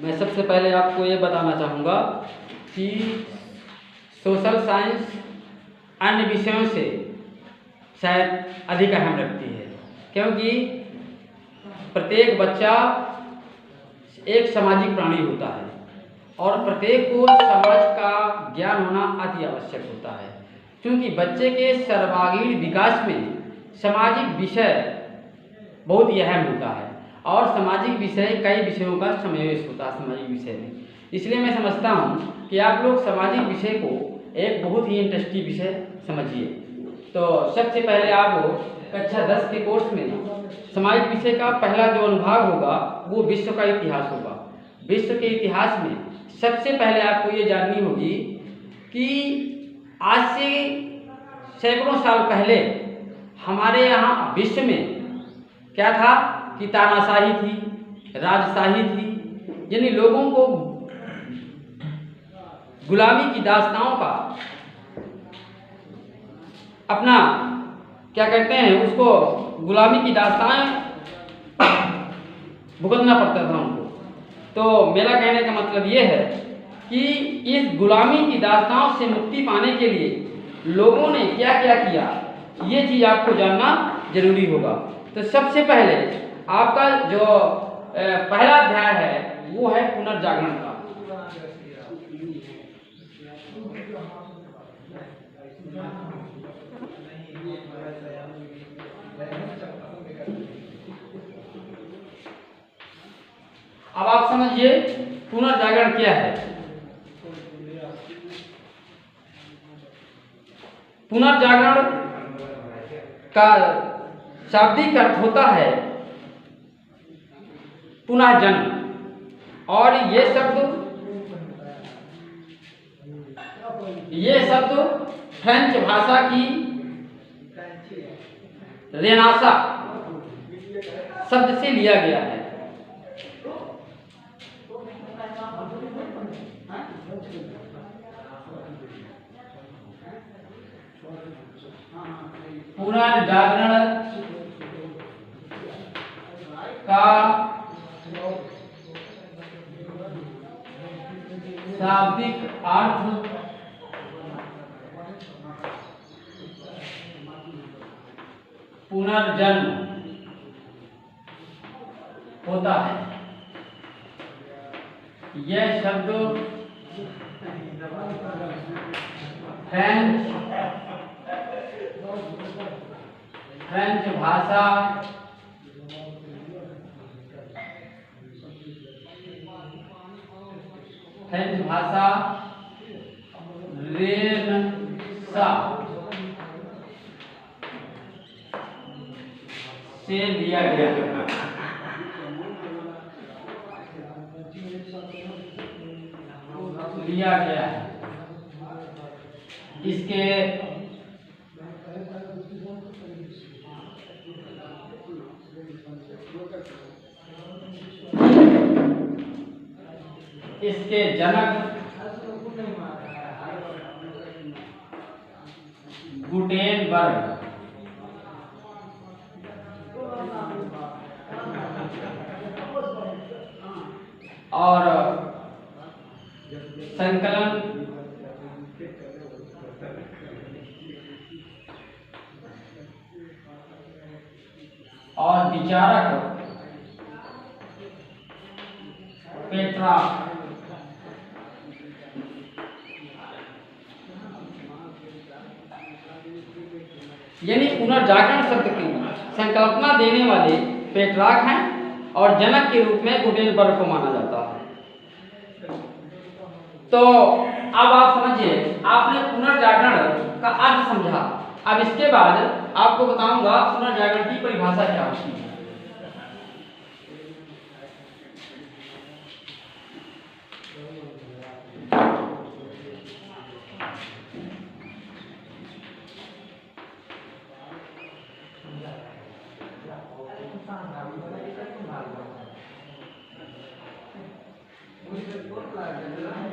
मैं सबसे पहले आपको ये बताना चाहूँगा कि सोशल साइंस अन्य विषयों से शायद अधिक अहम रखती है, क्योंकि प्रत्येक बच्चा एक सामाजिक प्राणी होता है और प्रत्येक को समाज का ज्ञान होना अति आवश्यक होता है, क्योंकि बच्चे के सर्वांगीण विकास में सामाजिक विषय बहुत ही अहम होता है और सामाजिक विषय कई विषयों का समावेश होता है सामाजिक विषय में। इसलिए मैं समझता हूँ कि आप लोग सामाजिक विषय को एक बहुत ही इंटरेस्टिंग विषय समझिए। तो सबसे पहले आप कक्षा 10 के कोर्स में सामाजिक विषय का पहला जो अनुभाग होगा वो विश्व का इतिहास होगा। विश्व के इतिहास में सबसे पहले आपको ये जाननी होगी कि आज से सैकड़ों साल पहले हमारे यहाँ विश्व में क्या था कि तानाशाही थी, राजशाही थी, यानी लोगों को गुलामी की दास्तानों का अपना क्या कहते हैं उसको गुलामी की दास्तान भुगतना पड़ता था उनको। तो मेरा कहने का मतलब ये है कि इस गुलामी की दास्तानों से मुक्ति पाने के लिए लोगों ने क्या क्या किया, ये चीज़ आपको जानना जरूरी होगा। तो सबसे पहले आपका जो पहला अध्याय है वो है पुनर्जागरण का। अब आप समझिए पुनर्जागरण क्या है। पुनर्जागरण का शाब्दिक अर्थ होता है पुनः जन्म, और ये शब्द फ्रेंच भाषा की रेनासा शब्द से लिया गया है। पुनर्जागरण का शाब्दिक अर्थ पुनर्जन्म होता है। यह शब्द फ्रेंच भाषा रेनसा से लिया गया है। इसके जनक गुटेनबर्ग और संकलन और विचारक पेट्रार्क। यानी पुनर्जागरण शब्द की संकल्पना देने वाले पेट्रार्क हैं और जनक के रूप में गुटेनबर्ग को माना जाता है। तो अब आप समझिए, आपने पुनर्जागरण का अर्थ समझा। अब इसके बाद आपको बताऊंगा पुनर्जागरण की परिभाषा क्या होती है।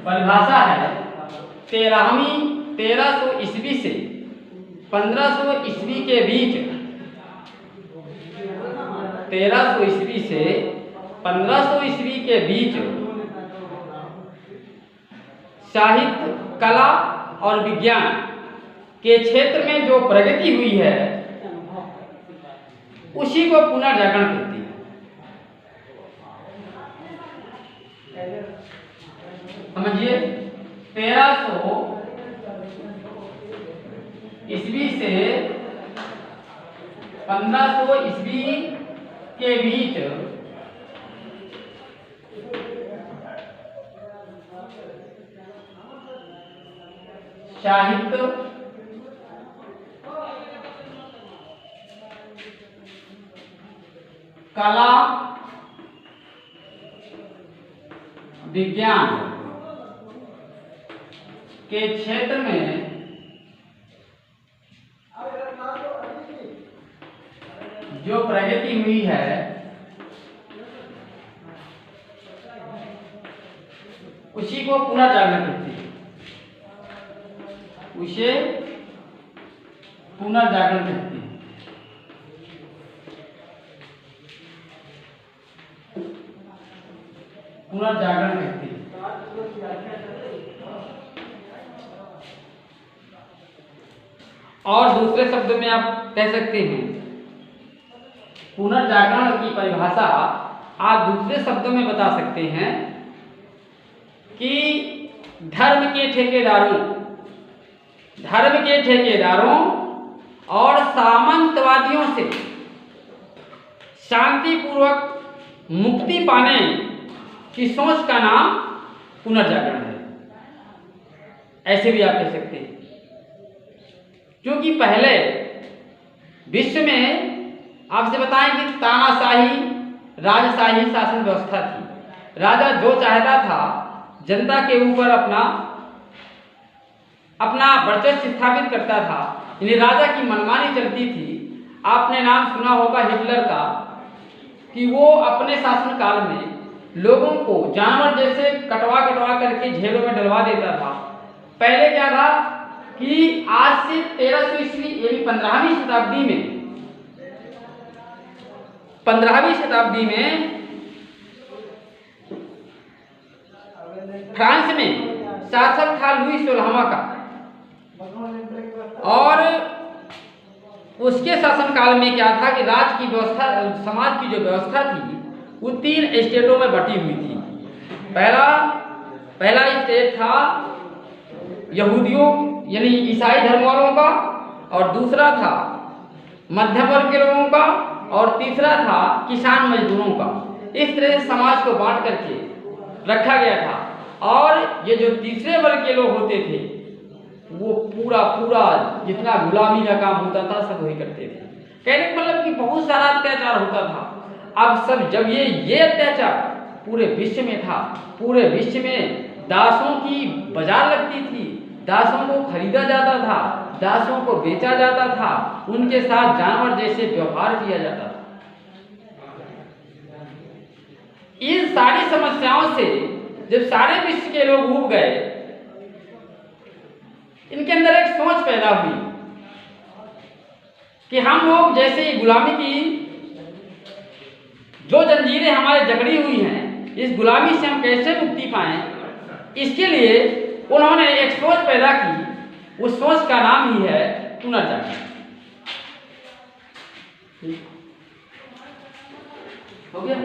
परिभाषा है 1300 ईस्वी से 1500 ईस्वी के बीच 1300 ईस्वी से 1500 ईस्वी के बीच साहित्य, कला और विज्ञान के क्षेत्र में जो प्रगति हुई है उसी को पुनर्जागरण कहते हैं। समझिए, 1300 ईस्वी से 1500 ईस्वी के बीच साहित्य, कला, विज्ञान के क्षेत्र में जो प्रगति हुई है उसी को पुनर्जागरण कहते हैं। उसे पुनर्जागरण कहते हैं। पुनर्जागरण कहते हैं। और दूसरे शब्द में आप कह सकते हैं, पुनर्जागरण की परिभाषा आप दूसरे शब्दों में बता सकते हैं कि धर्म के ठेकेदारों और सामंतवादियों से शांतिपूर्वक मुक्ति पाने की सोच का नाम पुनर्जागरण है। ऐसे भी आप कह सकते हैं, क्योंकि पहले विश्व में आपसे बताएं कि तानाशाही, राजशाही शासन व्यवस्था थी। राजा जो चाहता था जनता के ऊपर अपना वर्चस्व स्थापित करता था, यानी राजा की मनमानी चलती थी। आपने नाम सुना होगा हिटलर का, कि वो अपने शासनकाल में लोगों को जानवर जैसे कटवा करके जेलों में डलवा देता था। पहले क्या था कि आज से 1300 ईस्वी यानी 15वीं शताब्दी में फ्रांस में शासक था लुई 16वां का, और उसके शासनकाल में क्या था कि राज की व्यवस्था, समाज की जो व्यवस्था थी वो 3 स्टेटों में बटी हुई थी। पहला स्टेट था यहूदियों यानी ईसाई धर्म वालों का, और दूसरा था मध्यम वर्ग के लोगों का, और तीसरा था किसान मजदूरों का। इस तरह से समाज को बांट करके रखा गया था। और ये जो तीसरे वर्ग के लोग होते थे वो पूरा जितना गुलामी का काम होता था सब वही करते थे। कहने का मतलब कि बहुत सारा अत्याचार होता था। अब सब जब ये अत्याचार पूरे विश्व में था, पूरे विश्व में दासों की बाजार लगती थी, दासों को खरीदा जाता था, दासों को बेचा जाता था, उनके साथ जानवर जैसे व्यवहार किया जाता था। इन सारी समस्याओं से जब सारे विश्व के लोग ऊब गए, इनके अंदर एक सोच पैदा हुई कि हम लोग जैसे गुलामी की जो जंजीरें हमारे जकड़ी हुई हैं, इस गुलामी से हम कैसे मुक्ति पाएं। इसके लिए उन्होंने एक सोच पैदा की। उस सोच का नाम ही है पुनर्जागरण। हो गया?